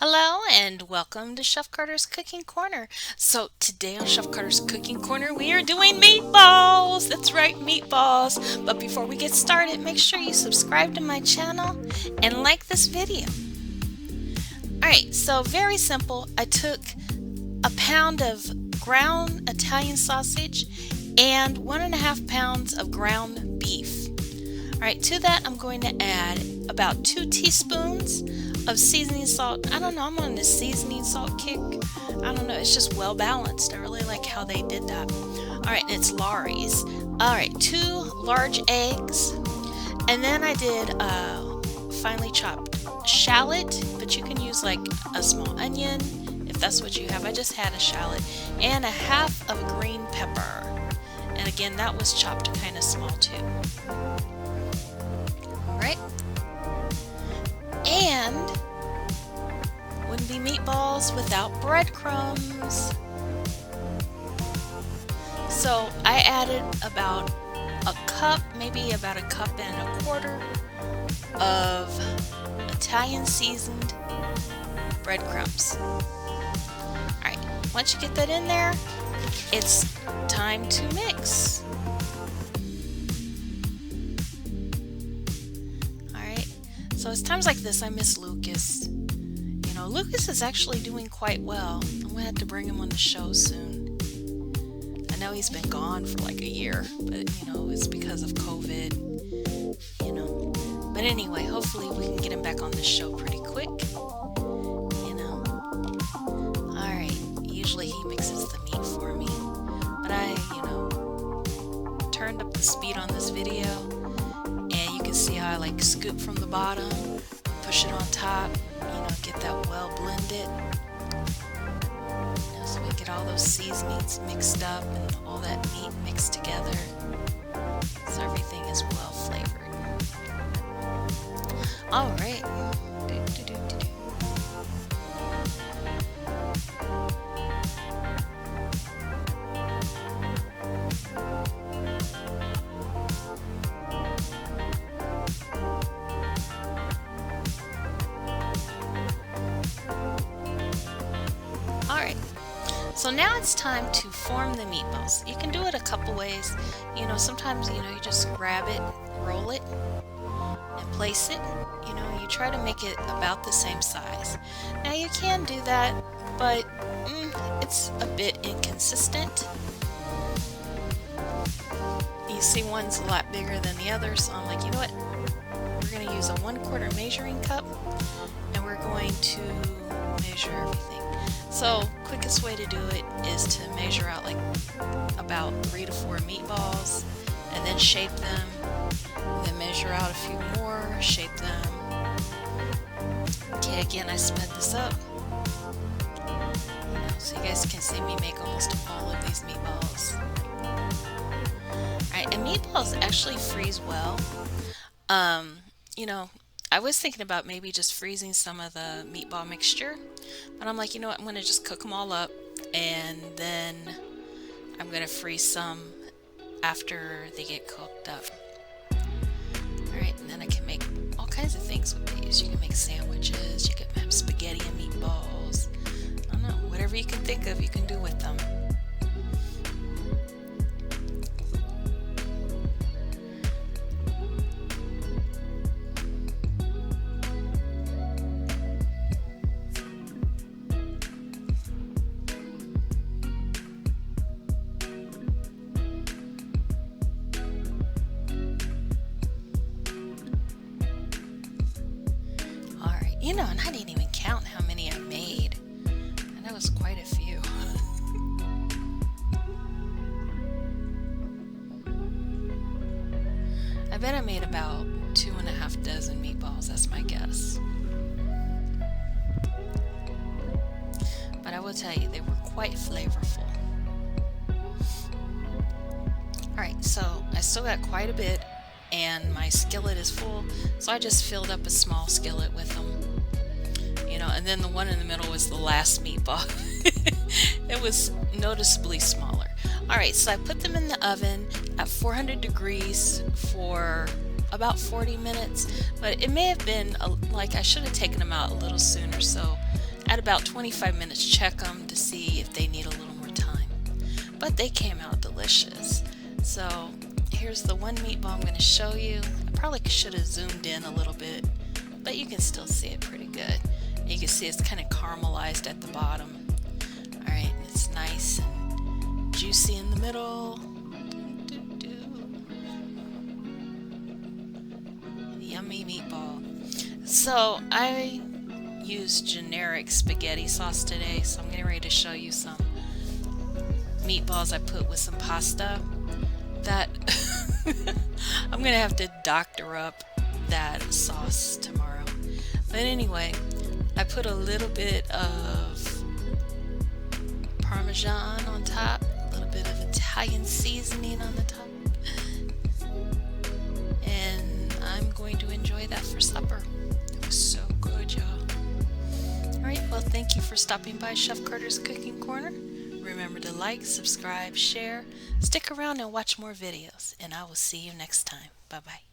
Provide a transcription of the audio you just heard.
Hello and welcome to Chef Carter's Cooking Corner. So today on Chef Carter's Cooking Corner we are doing meatballs. That's right, meatballs. But before we get started, make sure you subscribe to my channel and like this video. Alright, so very simple. I took a pound of ground Italian sausage and 1.5 pounds of ground beef. Alright, to that I'm going to add about 2 teaspoons of seasoning salt. I don't know, I'm on this seasoning salt kick. I don't know, it's just well balanced. I really like how they did that. Alright, and it's Laurie's. Alright, 2 large eggs. And then I did finely chopped shallot, but you can use like a small onion if that's what you have. I just had a shallot. And 1/2 of a green pepper. And again, that was chopped kind of small too. Alright. And wouldn't be meatballs without breadcrumbs. So I added about a cup, maybe about 1.25 cups of Italian seasoned breadcrumbs. Alright, once you get that in there, it's time to mix. So it's times like this I miss Lucas. You know, Lucas is actually doing quite well. I'm gonna have to bring him on the show soon. I know he's been gone for like a year, but you know, it's because of COVID, you know. But anyway, hopefully we can get him back on the show pretty quick. You know. Alright, usually he mixes the meat for me. But I, you know, turned up the speed on this video. You can see how I like scoop from the bottom, push it on top, you know, get that well blended. You know, so we get all those seasonings mixed up and all that meat mixed together. So everything is well flavored. Alright. Alright, so now it's time to form the meatballs. You can do it a couple ways. You know, sometimes, you know, you just grab it, roll it, and place it. You know, you try to make it about the same size. Now you can do that, but it's a bit inconsistent. You see one's a lot bigger than the other, so I'm like, you know what? We're going to use a 1/4 measuring cup, and we're going to measure everything. So, quickest way to do it is to measure out like about 3 to 4 meatballs and then shape them, and then measure out a few more, shape them. Okay, again, I sped this up, you know, so you guys can see me make almost all of these meatballs. Alright, and meatballs actually freeze well. You know, I was thinking about maybe just freezing some of the meatball mixture, but I'm like, you know what, I'm going to just cook them all up, and then I'm going to freeze some after they get cooked up. Alright, and then I can make all kinds of things with these. You can make sandwiches, you can have spaghetti and meatballs. I don't know, whatever you can think of, you can do with them. You know, and I didn't even count how many I made. And that was quite a few. I bet I made about 2.5 dozen meatballs, that's my guess. But I will tell you, they were quite flavorful. Alright, so I still got quite a bit, and my skillet is full, so I just filled up a small skillet with them. You know, and then the one in the middle was the last meatball. It was noticeably smaller. Alright, so I put them in the oven at 400 degrees for about 40 minutes, but it may have been like I should have taken them out a little sooner, so At about 25 minutes, check them to see if they need a little more time. But they came out delicious. So here's the one meatball I'm going to show you. I probably should have zoomed in a little bit, but you can still see it pretty good. And you can see it's kind of caramelized at the bottom. Alright, and it's nice and juicy in the middle. Yummy meatball. So I used generic spaghetti sauce today, so I'm getting ready to show you some meatballs I put with some pasta that I'm gonna have to doctor up that sauce tomorrow. But anyway, I put a little bit of Parmesan on top, a little bit of Italian seasoning on the top, and I'm going to enjoy that for supper. It was so good, y'all. Alright, well, thank you for stopping by Chef Carter's Cooking Corner. Remember to like, subscribe, share, stick around and watch more videos, and I will see you next time. Bye-bye.